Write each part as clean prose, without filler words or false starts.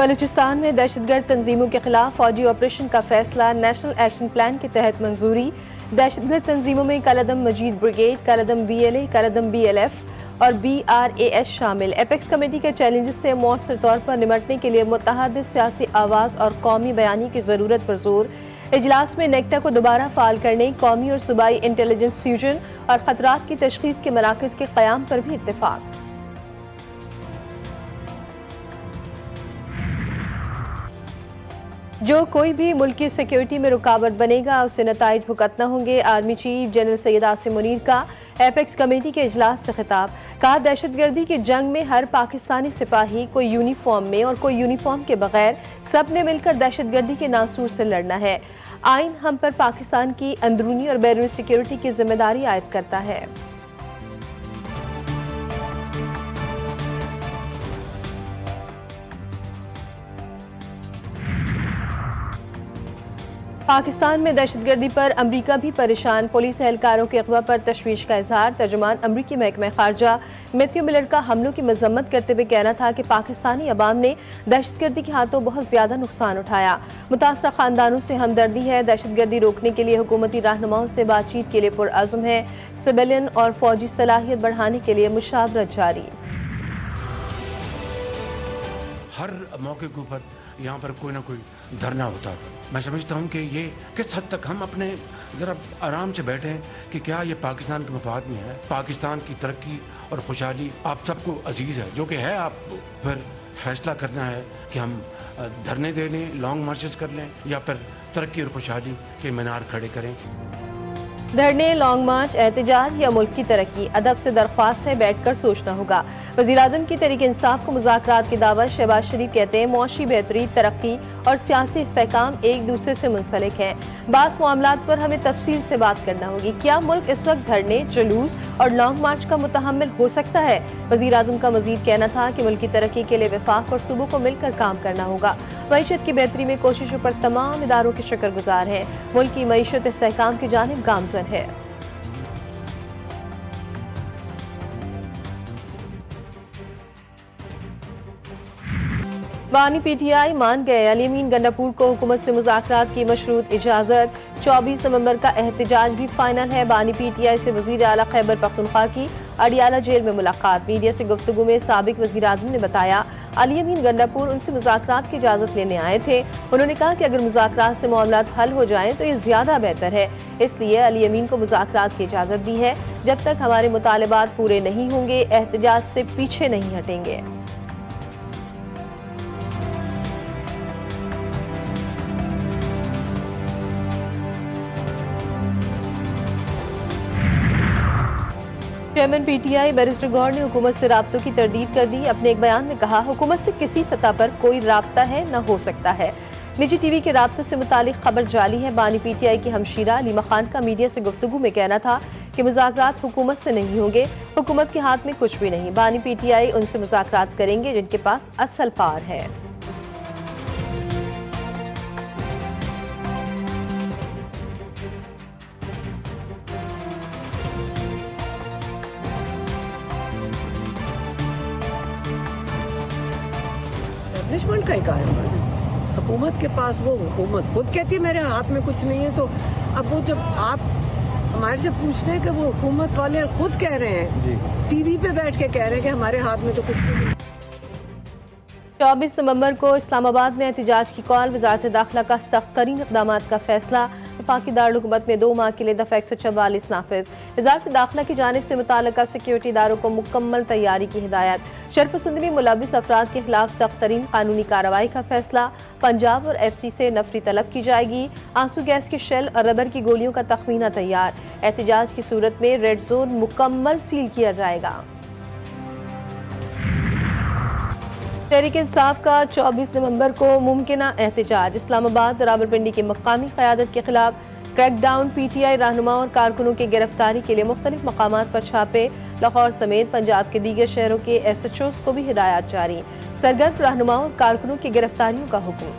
बलूचिस्तान में दहशतगर्द तंजीमों के खिलाफ फौजी ऑपरेशन का फैसला, नेशनल एक्शन प्लान के तहत मंजूरी। दहशतगर्द तंजीमों में कलअदम मजीद ब्रिगेड, कलअदम BLA, कलअदम BLF और BRAS शामिल। एपेक्स कमेटी के चैलेंजेस से मौसर तौर पर निमटने के लिए मुत्तहद सियासी आवाज़ और कौमी बयानी की ज़रूरत पर जोर। इजलास में नेक्टा को दोबारा फाल करने, कौमी और सूबाई इंटेलिजेंस फ्यूजन और खतरात की तशखीस के मराकज़ के क़याम पर भी इत्तेफाक। जो कोई भी मुल्क की सिक्योरिटी में रुकावट बनेगा उसे नताइज भुगतना होंगे। Army chief general Syed Asim Munir का एपेक्स कमेटी के इजलास से खिताब। कहा, दहशतगर्दी की जंग में हर पाकिस्तानी सिपाही, कोई यूनिफॉर्म में और कोई यूनिफॉर्म के बगैर, सब ने मिलकर दहशतगर्दी के नासूर से लड़ना है। आइन हम पर पाकिस्तान की अंदरूनी और बैरूनी सिक्योरिटी की जिम्मेदारी आयद करता है। पाकिस्तान में दहशतगर्दी पर अमरीका भी परेशान। पुलिस एहलकारों के अगवा पर तशवीश का इजहार। तर्जुमान अमरीकी महकमा खारजा मैथ्यू मिलर का हमलों की मजम्मत करते हुए कहना था कि पाकिस्तानी अवाम ने दहशतगर्दी के हाथों बहुत ज्यादा नुकसान उठाया। मुतासरा खानदानों से हमदर्दी है। दहशतगर्दी रोकने के लिए हुकूमती रहनुमाओं से बातचीत के लिए पुरअज़्म है। सिविलियन और फौजी सलाहियत बढ़ाने के लिए मुशावरत जारी। हर मौके के ऊपर यहाँ पर कोई ना कोई धरना होता था। मैं समझता हूँ कि ये किस हद तक हम अपने ज़रा आराम से बैठे हैं कि क्या ये पाकिस्तान के मफाद में है। पाकिस्तान की तरक्की और खुशहाली आप सबको अजीज़ है, जो कि है। आप फिर फैसला करना है कि हम धरने दे लें, लॉन्ग मार्चेस कर लें या फिर तरक्की और खुशहाली के मीनार खड़े करें। धरने, लॉन्ग मार्च, एहतजाज या मुल्क की तरक्की, अदब से दरख्वास्त है, बैठकर सोचना होगा। वज़ीर-ए-आज़म की तहरीक इंसाफ को मुज़ाकरात की दावत। शहबाज शरीफ कहते हैं मुआशी बेहतरी, तरक्की और सियासी इस्तेहकाम एक दूसरे से मुंसलिक हैं। बाज़ मामलात पर हमें तफसील से बात करना होगी। क्या मुल्क इस वक्त धरने, जुलूस और लॉन्ग मार्च का मुतहम्मिल हो सकता है? वज़ीर-ए-आज़म का मजीद कहना था कि मुल्क की तरक्की के लिए वफाक और सूबों को मिलकर काम करना होगा। मईशत की बेहतरी में कोशिशों पर तमाम इदारों के शुक्रगुजार हैं। मुल्क की मईशत इस्तेहकाम की जानिब गामजन है। बानी PTI मान गए। अली अमीन गंडापुर को हुकूमत से मुज़ाकरात की मशरूत इजाज़त। 24 नवंबर का एहतजाज भी फाइनल है। बानी PTI से वज़ीर आला खैबर पख्तूनख्वा की अडियाला जेल में मुलाकात। मीडिया से गुफ्तगू में साबिक वज़ीर आज़म ने बताया अली अमीन गंडापुर उनसे मुज़ाकरात की इजाज़त लेने आए थे। उन्होंने कहा कि अगर मुज़ाकरात से मामलात हल हो जाएं तो ये ज़्यादा बेहतर है, इसलिए अली अमीन को मुज़ाकरात की इजाज़त दी है। जब तक हमारे मुतालबात पूरे नहीं होंगे, एहतजाज से पीछे नहीं हटेंगे। चेयरमैन PTI बैरिस्टर गौर ने हुकूमत से राब्तों की तरदीद कर दी। अपने एक बयान में कहा, हुकूमत से किसी सतह पर कोई राब्ता है न हो सकता है। निजी TV के राब्तों से मुतालिक खबर जाली है। बानी PTI की हमशीरा अलीमा खान का मीडिया से गुफ्तगू में कहना था कि मुज़ाकरात हुकूमत से नहीं होंगे, हुकूमत के हाथ में कुछ भी नहीं। बानी PTI उनसे मुज़ाकरात करेंगे जिनके पास असल पावर है। एस्टेब्लिशमेंट का ही कार्य है। हुकूमत के पास, वो हुकूमत खुद कहती है मेरे हाथ में कुछ नहीं है, तो अब वो जब आप हमारे से पूछते हैं कि वो हुकूमत वाले खुद कह रहे हैं जी, TV पे बैठ के कह रहे हैं कि हमारे हाथ में तो कुछ भी नहीं। 24 नवंबर को इस्लामाबाद में एहतजाज की कॉल। वज़ारत दाखिला का सख्त तरीन इक़दामात का फैसला। वफाकी दारुल-हुकूमत में 2 माह के लिए दफ़ा 144 नाफिज। वज़ारत दाखिला की जानिब से मुताल्लिका सिक्योरिटी इदारों को मुकम्मल तैयारी की हिदायत। शरपसंदी में मुलव्विस अफराद के खिलाफ सख्त तरीन कानूनी कार्रवाई का फैसला। पंजाब और FC से नफरी तलब की जाएगी। आंसू गैस के शेल और रबर की गोलियों का तखमीना तैयार। एहतजाज की सूरत में रेड जोन मुकम्मल सील किया जाएगा। तहरीक इंसाफ का 24 नवंबर को मुमकिना एहतजाज। इस्लामाबाद, रावलपिंडी की मकामी क़यादत के खिलाफ क्रैकडाउन। PTI रहनुमाओं और कारकुनों की गिरफ्तारी के लिए मुख्तलिफ मकामात पर छापे। लाहौर समेत पंजाब के दीगर शहरों के SHOs को भी हिदायत जारी। सरगर्म रहनुमाओं और कारकुनों की गिरफ्तारियों का हुक्म।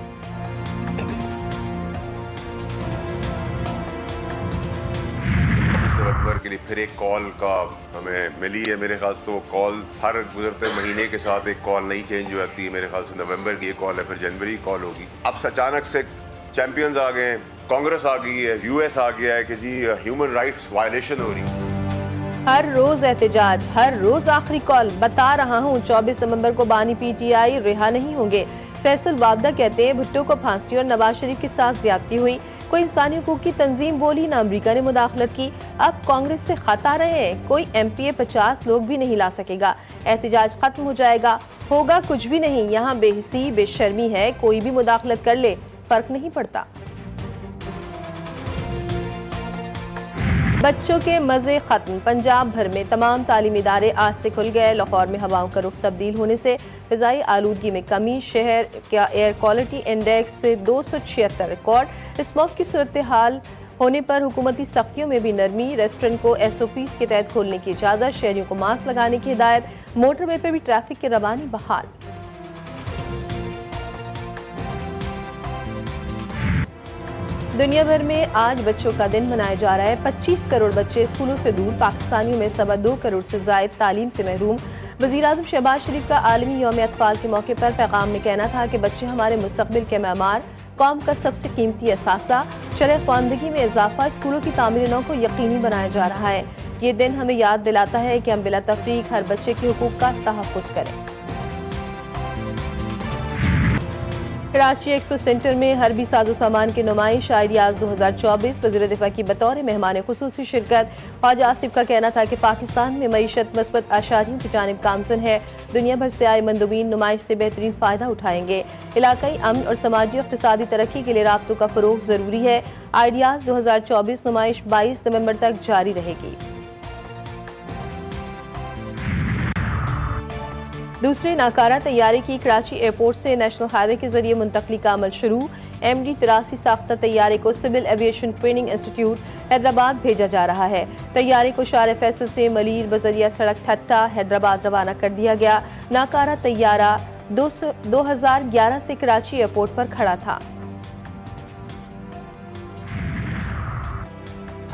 अकबर के लिए फिर एक कॉल का हमें मिली है। मेरे ख्याल से तो कॉल हर गुजरते महीने के साथ एक कॉल नई चेंज हो जाती है। मेरे ख्याल से नवंबर की एक कॉल है, फिर जनवरी की कॉल होगी। अब अचानक से चैंपियंस आ गए, कांग्रेस आ गई है, यूएस आ गया है कि जी ह्यूमन राइट्स वायलेशन हो रही है। हर रोज एहतजाज, हर रोज आखिरी कॉल, बता रहा हूँ 24 नवंबर को बानी पीटीआई रिहा नहीं होंगे। फैसल वाबदा कहते हैं भुट्टो को फांसी और नवाज शरीफ के साथ ज्यादती हुई। कोई इंसानी हुकूक की तंजीम बोली ना अमरीका ने मुदाखलत की। अब कांग्रेस से खत आ रहे हैं, कोई एमपीए 50 लोग भी नहीं ला सकेगा। एहतजाज खत्म हो जाएगा, होगा कुछ भी नहीं। यहाँ बेहिसी बेशर्मी है, कोई भी मुदाखलत कर ले, फर्क नहीं पड़ता। बच्चों के मजे खत्म, पंजाब भर में तमाम तालीमी इदारे आज से खुल गए। लाहौर में हवाओं का रुख तब्दील होने से फिजाई आलूदगी में कमी, शहर का एयर क्वालिटी इंडेक्स से 276 रिकॉर्ड। स्मॉग की सूरत हाल होने पर हुकूमती सख्तियों में भी नरमी। रेस्टोरेंट को SOPs के तहत खोलने की इजाज़त, शहरियों को मास्क लगाने की हिदायत। मोटरवे पर भी ट्रैफिक की रवानी बहाल। दुनिया भर में आज बच्चों का दिन मनाया जा रहा है। 25 करोड़ बच्चे स्कूलों से दूर, पाकिस्तानियों में 2.25 करोड़ से जायद तालीम से महरूम। वज़ीर-ए-आज़म शहबाज शरीफ का आलमी यौम अतफाल के मौके पर पैगाम में कहना था कि बच्चे हमारे मुस्तकबिल के मेमार, कौम का सबसे कीमती असासा। शरह ख्वानदगी में इजाफा, स्कूलों की तामीर नौ को यकीनी बनाया जा रहा है। ये दिन हमें याद दिलाता है कि हम बिला तफरीक हर बच्चे के हुकूक का तहफ़्फ़ुज़ करें। कराची एक्सपो सेंटर में हरबी साजो सामान की नुमाइश आइडियाज 2024, वज़ीर दिफा की बतौर मेहमान खुसूसी शिरकत। ख्वाजा आसिफ का कहना था कि पाकिस्तान में मईशत मस्बत आशारियों की जानिब गामज़न है। दुनिया भर से आए मंदुबीन नुमाइश से बेहतरीन फ़ायदा उठाएंगे। इलाकाई अमन और समाजी और इक़्तिसादी तरक्की के लिए राब्तों का फ़रोग़ ज़रूरी है। आइडियाज 2024 नुमाइश 22 नवंबर तक जारी रहेगी। दूसरे नाकारा तैयारे की कराची एयरपोर्ट से नेशनल हाईवे के जरिए मुंतकली का अमल शुरू। MD-83 साख्ता तैयारे को civil aviation training institute Hyderabad भेजा जा रहा है। तैयारे को शार फैसल से मलीर बजरिया सड़क ठट्टा हैदराबाद रवाना कर दिया गया। नाकारा तैयारा 2011 से कराची एयरपोर्ट पर खड़ा था।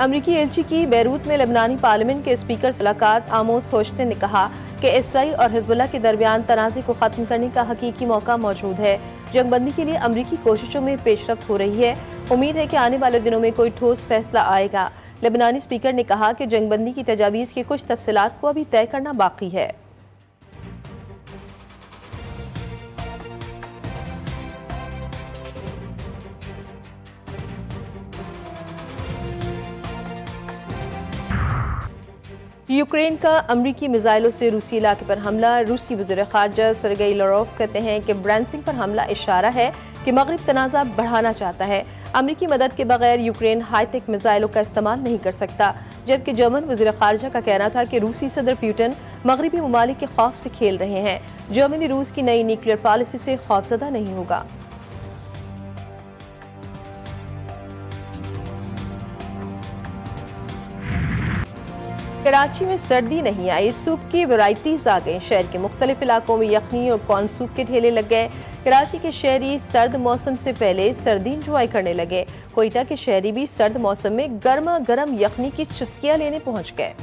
अमरीकी एलची की बैरूत में लेबनानी पार्लियामेंट के स्पीकर से मुलाकात। आमोस होस्टन ने कहा कि इसराइल और हिजबुल्लाह के दरमियान तनाज़े को खत्म करने का हकीकी मौका मौजूद है। जंगबंदी के लिए अमरीकी कोशिशों में पेशरफ्त हो रही है। उम्मीद है कि आने वाले दिनों में कोई ठोस फैसला आएगा। लेबनानी स्पीकर ने कहा कि जंगबंदी की तजावीज़ की कुछ तफसीलात को अभी तय करना बाकी है। यूक्रेन का अमरीकी मिसाइलों से रूसी इलाके पर हमला। रूसी वज़ीर ख़ारजा सरगेई लारोव कहते हैं कि ब्रांसिंग पर हमला इशारा है कि मगरिब तनाज़ा बढ़ाना चाहता है। अमरीकी मदद के बगैर यूक्रेन हाईटेक मिसाइलों का इस्तेमाल नहीं कर सकता। जबकि जर्मन वज़ीर ख़ारजा का कहना था कि रूसी सदर पुतिन मगरिबी ममालिक के खौफ से खेल रहे हैं। जर्मनी रूस की नई न्यूक्लियर पॉलिसी से खौफजदा नहीं होगा। कराची में सर्दी नहीं आई, सूप की वैरायटीज आ गई। शहर के मुख्तलिफ इलाकों में यखनी और कॉर्न सूप के ठेले लग गए। कराची के शहरी सर्द मौसम से पहले सर्दी इंजॉय करने लगे। कोयटा के शहरी भी सर्द मौसम में गर्मा गर्म यखनी की चुस्कियां लेने पहुंच गए।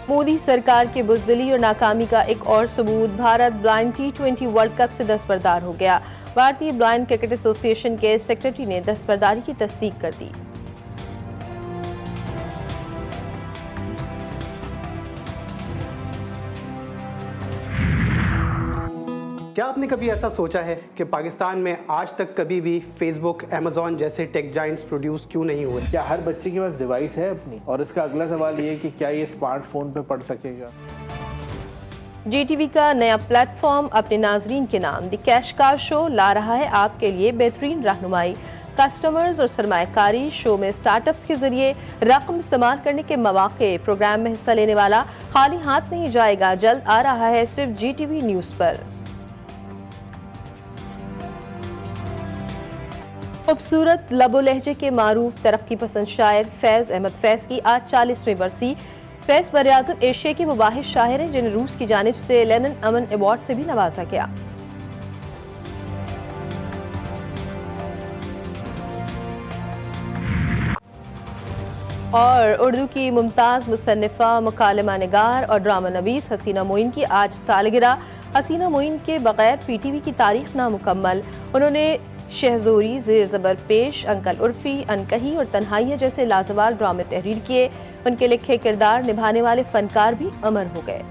मोदी सरकार की बुज़दिली और नाकामी का एक और सबूत। Bharat blind T20 world cup से दस्तबरदार हो गया। भारतीय ब्लाइंड क्रिकेट एसोसिएशन के सेक्रेटरी ने दस्तबरदारी की तस्दीक कर दी। क्या आपने कभी ऐसा सोचा है कि पाकिस्तान में आज तक कभी भी फेसबुक, अमेजॉन जैसे टेक जाइंट्स प्रोड्यूस क्यों नहीं हुए? क्या हर बच्चे के पास डिवाइस है अपनी? और इसका अगला सवाल ये है कि क्या ये स्मार्टफोन पे पढ़ सकेगा? GTV का नया प्लेटफॉर्म अपने नाजरीन के नाम द कैशकार शो ला रहा है आपके लिए बेहतरीन रहनुमाई, कस्टमर्स और सरमायाकारी। शो में स्टार्टअप्स के जरिए रकम इस्तेमाल करने के मौके। प्रोग्राम में हिस्सा लेने वाला खाली हाथ नहीं जाएगा। जल्द आ रहा है सिर्फ GTV न्यूज़ पर। खूबसूरत लबो लहजे के मारूफ तरक्की पसंद शायर फैज़ अहमद फैज़ की आज 40वीं बरसी। फैज़ बरआज़म एशिया के वो वाहिद शायर हैं जिन्हें रूस की जानिब से लेनिन अमन अवार्ड से भी नवाजा गया। और उर्दू की मुमताज़ मुसन्निफ़ा, मुकालमा निगार और ड्रामा नवीस हसीना मोइन की आज सालगिरह। हसीना मोइन के बगैर PTV की तारीख नामुकम्मल। उन्होंने शहजोरी, ज़ेर ज़बर पेश, अंकल उर्फ़ी, अनकही और तन्हाइयाँ जैसे लाजवाब ड्रामे तहरीर किए। उनके लिखे किरदार निभाने वाले फ़नकार भी अमर हो गए।